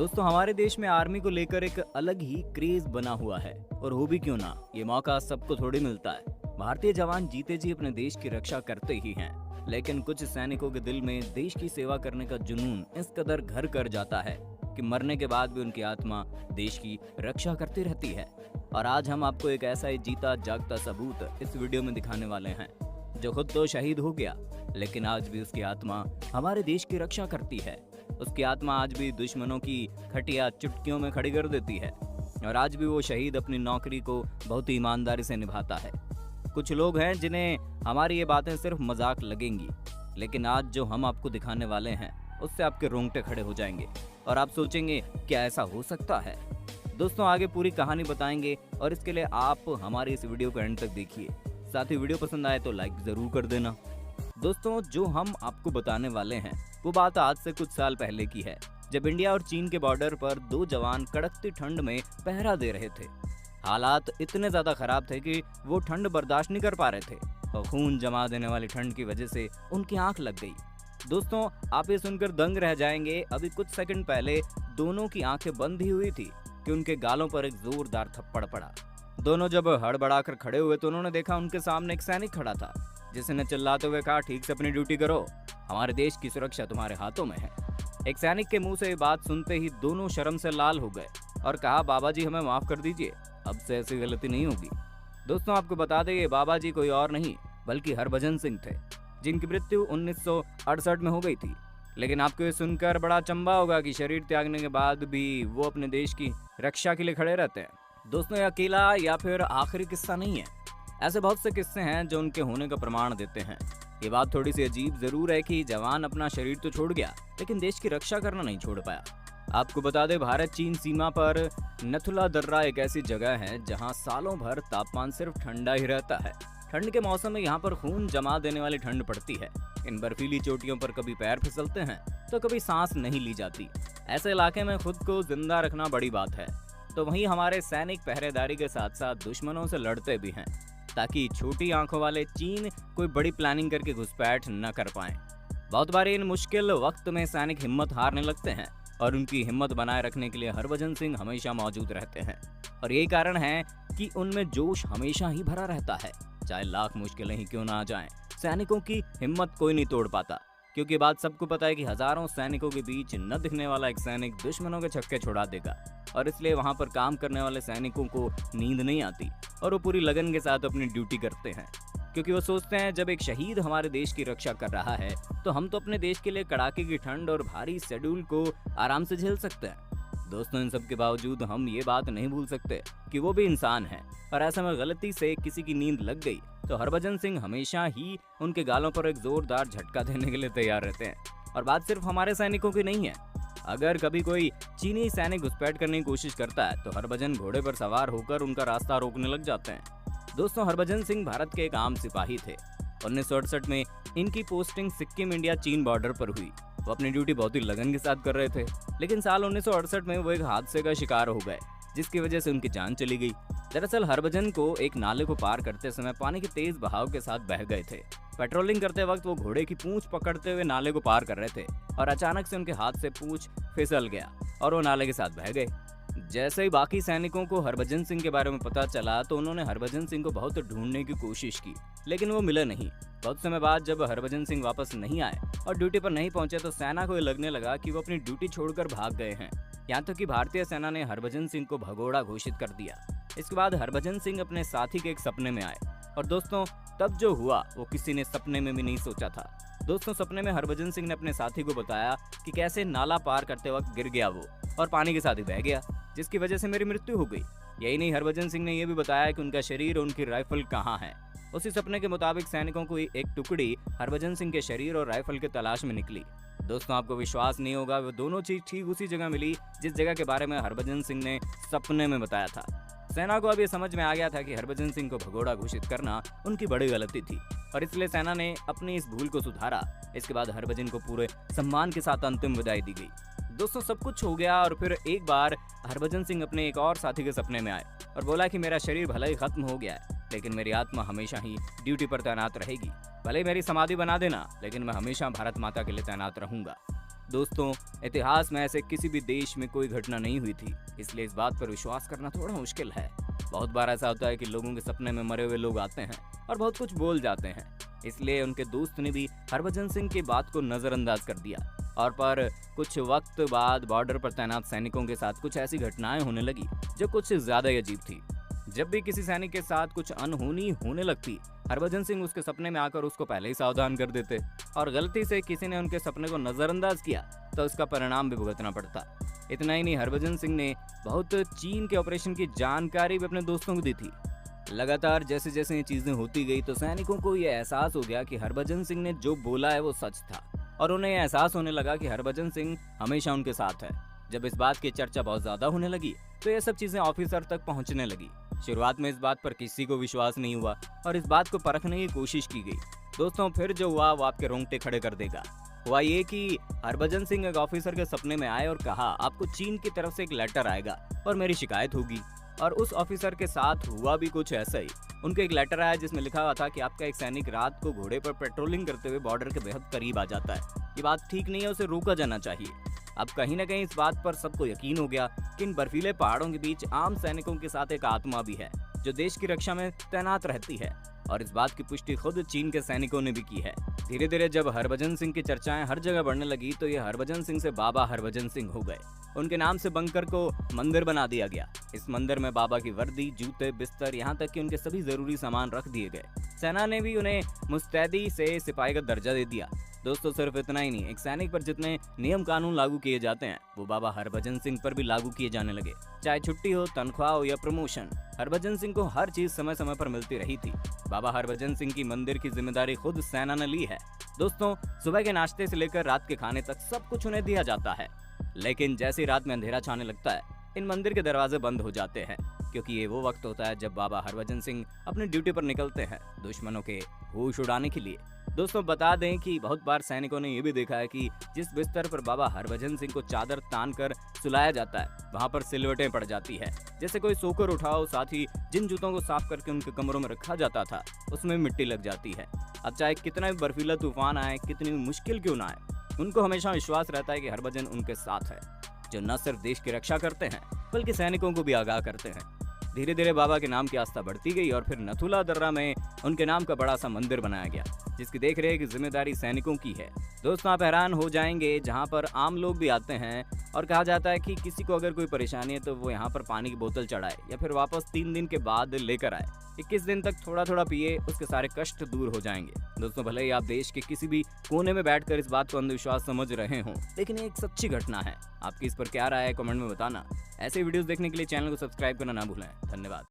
दोस्तों हमारे देश में आर्मी को लेकर एक अलग ही क्रेज बना हुआ है और हो भी क्यों ना, ये मौका सबको थोड़ी मिलता है। भारतीय जवान जीते जी अपने देश की रक्षा करते ही हैं, लेकिन कुछ सैनिकों के दिल में देश की सेवा करने का जुनून इस कदर घर कर जाता है कि मरने के बाद भी उनकी आत्मा देश की रक्षा करती रहती है। और आज हम आपको एक ऐसा ही जीता जागता सबूत इस वीडियो में दिखाने वाले हैं, जो खुद तो शहीद हो गया लेकिन आज भी उसकी आत्मा हमारे देश की रक्षा करती है। उसकी आत्मा आज भी दुश्मनों की खटिया चुटकियों में खड़ी कर देती है और आज भी वो शहीद अपनी नौकरी को बहुत ही ईमानदारी से निभाता है। कुछ लोग हैं जिन्हें हमारी ये बातें सिर्फ मजाक लगेंगी, लेकिन आज जो हम आपको दिखाने वाले हैं उससे आपके रोंगटे खड़े हो जाएंगे और आप सोचेंगे क्या ऐसा हो सकता है। दोस्तों आगे पूरी कहानी बताएंगे और इसके लिए आप हमारी इस वीडियो को एंड तक देखिए। साथ ही वीडियो पसंद आए तो लाइक जरूर कर देना। दोस्तों जो हम आपको बताने वाले हैं वो बात आज से कुछ साल पहले की है, जब इंडिया और चीन के बॉर्डर पर दो जवान कड़कती ठंड में पहरा दे रहे थे। हालात इतने ज्यादा खराब थे कि वो ठंड बर्दाश्त नहीं कर पा रहे थे और खून जमा देने वाली ठंड की वजह से उनकी आंख लग गई। दोस्तों आप ये सुनकर दंग रह जाएंगे, अभी कुछ सेकंड पहले दोनों की आंखें बंद ही हुई थी कि उनके गालों पर एक जोरदार थप्पड़ पड़ा। दोनों जब हड़बड़ाकर खड़े हुए तो उन्होंने देखा उनके सामने एक सैनिक खड़ा था, जिसने चिल्लाते हुए कहा, ठीक से अपनी ड्यूटी करो, हमारे देश की सुरक्षा तुम्हारे हाथों में है। एक सैनिक के मुंह से ये बात सुनते ही दोनों शर्म से लाल हो गए और कहा, बाबा जी हमें माफ कर दीजिए, अब से ऐसी गलती नहीं होगी। दोस्तों आपको बता दें ये बाबा जी कोई और नहीं बल्कि हरभजन सिंह थे, जिनकी मृत्यु 1968 में हो गई थी। लेकिन आपको ये सुनकर बड़ा अचंभा होगा कि शरीर त्यागने के बाद भी वो अपने देश की रक्षा के लिए खड़े रहते हैं। दोस्तों ये अकेला या फिर आखिरी किस्सा नहीं है, ऐसे बहुत से किस्से हैं जो उनके होने का प्रमाण देते हैं। ये बात थोड़ी सी अजीब जरूर है कि जवान अपना शरीर तो छोड़ गया लेकिन देश की रक्षा करना नहीं छोड़ पाया। आपको बता दें भारत चीन सीमा पर नथुला दर्रा एक ऐसी जगह है जहां सालों भर तापमान सिर्फ ठंडा ही रहता है। ठंड के मौसम में यहाँ पर खून जमा देने वाली ठंड पड़ती है। इन बर्फीली चोटियों पर कभी पैर फिसलते हैं तो कभी सांस नहीं ली जाती। ऐसे इलाके में खुद को जिंदा रखना बड़ी बात है, तो वहीं हमारे सैनिक पहरेदारी के साथ साथ दुश्मनों से लड़ते भी हैं ताकि छोटी आंखों वाले चीन कोई बड़ी प्लानिंग करके घुसपैठ न कर पाएं। बहुत बार इन मुश्किल वक्त में सैनिक हिम्मत हारने लगते हैं और उनकी हिम्मत बनाए रखने के लिए हरभजन सिंह हमेशा मौजूद रहते हैं और यही कारण है कि उनमें जोश हमेशा ही भरा रहता है। चाहे लाख मुश्किलें ही क्यों ना आ जाएं, सैनिकों की हिम्मत कोई नहीं तोड़ पाता, क्योंकि बात सबको पता है कि हजारों सैनिकों के बीच न दिखने वाला एक सैनिक दुश्मनों के छक्के छुड़ा देगा। और इसलिए वहां पर काम करने वाले सैनिकों को नींद नहीं आती और वो पूरी लगन के साथ अपनी ड्यूटी करते हैं, क्योंकि वो सोचते हैं जब एक शहीद हमारे देश की रक्षा कर रहा है तो हम तो अपने देश के लिए कड़ाके की ठंड और भारी शेड्यूल को आराम से झेल सकते हैं। दोस्तों इन सब के बावजूद हम ये बात नहीं भूल सकते कि वो भी इंसान है और ऐसे में गलती से किसी की नींद लग गई तो हरभजन सिंह हमेशा ही उनके गालों पर एक जोरदार झटका देने के लिए तैयार रहते हैं। और बात सिर्फ हमारे सैनिकों की नहीं है, अगर कभी कोई चीनी सैनिक घुसपैठ करने की कोशिश करता है तो हरभजन घोड़े पर सवार होकर उनका रास्ता रोकने लग जाते हैं। दोस्तों हरभजन सिंह भारत के एक आम सिपाही थे। 1968 में इनकी पोस्टिंग सिक्किम इंडिया चीन बॉर्डर पर हुई। वो अपनी ड्यूटी बहुत ही लगन के साथ कर रहे थे, लेकिन साल 1968 में वो एक हादसे का शिकार हो गए जिसकी वजह से उनकी जान चली गई। दरअसल हरभजन को एक नाले को पार करते समय पानी के तेज बहाव के साथ बह गए थे। पेट्रोलिंग करते वक्त वो घोड़े की पूंछ पकड़ते हुए नाले को पार कर रहे थे और अचानक से उनके हाथ से पूंछ फिसल गया और वो नाले के साथ बह गए। जैसे ही बाकी सैनिकों को हरभजन सिंह के बारे में पता चला तो उन्होंने हरभजन सिंह को बहुत ढूंढने की कोशिश की, लेकिन वो मिले नहीं। बहुत समय बाद जब हरभजन सिंह वापस नहीं आए और ड्यूटी पर नहीं पहुंचे तो सेना को ये लगने लगा कि वो अपनी ड्यूटी छोड़कर भाग गए हैं। यहाँ तक कि भारतीय सेना ने हरभजन सिंह को भगोड़ा घोषित कर दिया। इसके बाद हरभजन सिंह अपने साथी के एक सपने में आए और दोस्तों तब जो हुआ वो किसी ने सपने में भी नहीं सोचा था। दोस्तों सपने में हरभजन सिंह ने अपने साथी को बताया कि कैसे नाला पार करते वक्त गिर गया वो और पानी के साथ ही बह गया, जिसकी वजह से मेरी मृत्यु हो गई। यही नहीं, हरभजन सिंह ने यह भी बताया कि उनका शरीर और उनकी राइफल कहाँ है। उसी सपने के मुताबिक सैनिकों को एक टुकड़ी हरभजन सिंह के शरीर और राइफल के तलाश में निकली। दोस्तों आपको विश्वास नहीं होगा, वो दोनों चीज ठीक उसी जगह मिली जिस जगह के बारे में हरभजन सिंह ने सपने में बताया था। सेना को अब ये समझ में आ गया था कि हरभजन सिंह को भगोड़ा घोषित करना उनकी बड़ी गलती थी और इसलिए सेना ने अपनी इस भूल को सुधारा। इसके बाद हरभजन को पूरे सम्मान के साथ अंतिम विदाई दी गई। दोस्तों सब कुछ हो गया और फिर एक बार हरभजन सिंह अपने एक और साथी के सपने में आए और बोला कि मेरा शरीर भले ही खत्म हो गया है लेकिन मेरी आत्मा हमेशा ही ड्यूटी पर तैनात रहेगी। भले ही मेरी समाधि बना देना लेकिन मैं हमेशा भारत माता के लिए तैनात रहूंगा। दोस्तों, इतिहास में ऐसे किसी भी देश में कोई घटना नहीं हुई थी, इसलिए इस बात पर विश्वास करना थोड़ा मुश्किल है। बहुत बार ऐसा होता है कि लोगों के सपने में मरे हुए लोग आते हैं और बहुत कुछ बोल जाते हैं। इसलिए उनके दोस्त ने भी हरभजन सिंह की बात को नजरअंदाज कर दिया और पर कुछ वक्त बाद बॉर्डर पर तैनात सैनिकों के साथ कुछ ऐसी घटनाएं होने लगी जो कुछ ज्यादा ही अजीब थी। जब भी किसी सैनिक के साथ कुछ अनहोनी होने लगती, हरभजन सिंह उसके सपने में आकर उसको पहले ही सावधान कर देते और गलती से किसी ने उनके सपने को नजरअंदाज किया तो उसका परिणाम भी भुगतना पड़ता। इतना ही नहीं, हरभजन सिंह ने बहुत चीन के ऑपरेशन की जानकारी भी अपने दोस्तों को दी थी। लगातार जैसे जैसे ये चीजें होती गई तो सैनिकों को ये एहसास हो गया कि हरभजन सिंह ने जो बोला है वो सच था और उन्हें यह एहसास होने लगा कि हरभजन सिंह हमेशा उनके साथ है। जब इस बात की चर्चा बहुत ज्यादा होने लगी तो ये सब चीजें ऑफिसर तक पहुंचने लगी। शुरुआत में इस बात पर किसी को विश्वास नहीं हुआ और इस बात को परखने की कोशिश की गई। दोस्तों, फिर जो हुआ वो आपके रोंगटे खड़े कर देगा। हुआ ये कि हरभजन सिंह एक ऑफिसर के सपने में आए और कहा, आपको चीन की तरफ से एक लेटर आएगा और मेरी शिकायत होगी। और उस ऑफिसर के साथ हुआ भी कुछ ऐसा ही। उनको एक लेटर आया जिसमें लिखा हुआ था कि आपका एक सैनिक रात को घोड़े पर पेट्रोलिंग करते हुए बॉर्डर के बेहद करीब आ जाता है। ये बात ठीक नहीं है, उसे रोका जाना चाहिए। अब कहीं ना कहीं इस बात पर सबको यकीन हो गया कि इन बर्फीले पहाड़ों के बीच आम सैनिकों के साथ एक आत्मा भी है जो देश की रक्षा में तैनात रहती है और इस बात की पुष्टि खुद चीन के सैनिकों ने भी की है। धीरे धीरे जब हरभजन सिंह की चर्चाएं हर जगह बढ़ने लगी तो ये हरभजन सिंह से बाबा हरभजन सिंह हो गए। उनके नाम से बंकर को मंदिर बना दिया गया। इस मंदिर में बाबा की वर्दी, जूते, बिस्तर, यहाँ तक कि उनके सभी जरूरी सामान रख दिए गए। सेना ने भी उन्हें मुस्तैदी से सिपाही का दर्जा दे दिया। दोस्तों, सिर्फ इतना ही नहीं, एक सैनिक पर जितने नियम कानून लागू किए जाते हैं वो बाबा हरभजन सिंह पर भी लागू किए जाने लगे। चाहे छुट्टी हो, तनख्वाह हो या प्रमोशन, हरभजन सिंह को हर चीज समय समय पर मिलती रही थी। बाबा हरभजन सिंह की मंदिर की जिम्मेदारी खुद सेना ने ली है। दोस्तों, सुबह के नाश्ते से लेकर रात के खाने तक सब कुछ उन्हें दिया जाता है। लेकिन जैसे ही रात में अंधेरा छाने लगता है, इन मंदिर के दरवाजे बंद हो जाते हैं क्योंकि ये वो वक्त होता है जब बाबा हरभजन सिंह अपनी ड्यूटी पर निकलते हैं दुश्मनों के होश उड़ाने के लिए। दोस्तों, बता दें कि बहुत बार सैनिकों ने यह भी देखा है कि जिस बिस्तर पर बाबा हरभजन सिंह को चादर तान कर सुलाया जाता है वहां पर सिलवटें पड़ जाती है। जैसे कोई सोकर उठाओ, साथ ही जिन जूतों को साफ करके उनके कमरों में रखा जाता था उसमें मिट्टी लग जाती है। अब चाहे कितना भी बर्फीला तूफान आए, कितनी भी मुश्किल क्यों ना आए, उनको हमेशा विश्वास रहता है कि हरभजन उनके साथ है, जो न सिर्फ देश की रक्षा करते हैं बल्कि सैनिकों को भी आगाह करते हैं। धीरे धीरे बाबा के नाम की आस्था बढ़ती गई और फिर नथुला दर्रा में उनके नाम का बड़ा सा मंदिर बनाया गया जिसकी देखरेख की जिम्मेदारी सैनिकों की है। दोस्तों, आप हैरान हो जाएंगे, जहां पर आम लोग भी आते हैं और कहा जाता है कि किसी को अगर कोई परेशानी है तो वो यहाँ पर पानी की बोतल चढ़ाए या फिर वापस 3 दिन के बाद लेकर आए। 21 दिन तक थोड़ा थोड़ा पिए, उसके सारे कष्ट दूर हो जाएंगे। दोस्तों, भले ही आप देश के किसी भी कोने में बैठकर इस बात को अंधविश्वास समझ रहे हों, लेकिन ये एक सच्ची घटना है। आपकी इस पर क्या राय है, कमेंट में बताना। ऐसे वीडियोस देखने के लिए चैनल को सब्सक्राइब करना ना भूलें। धन्यवाद।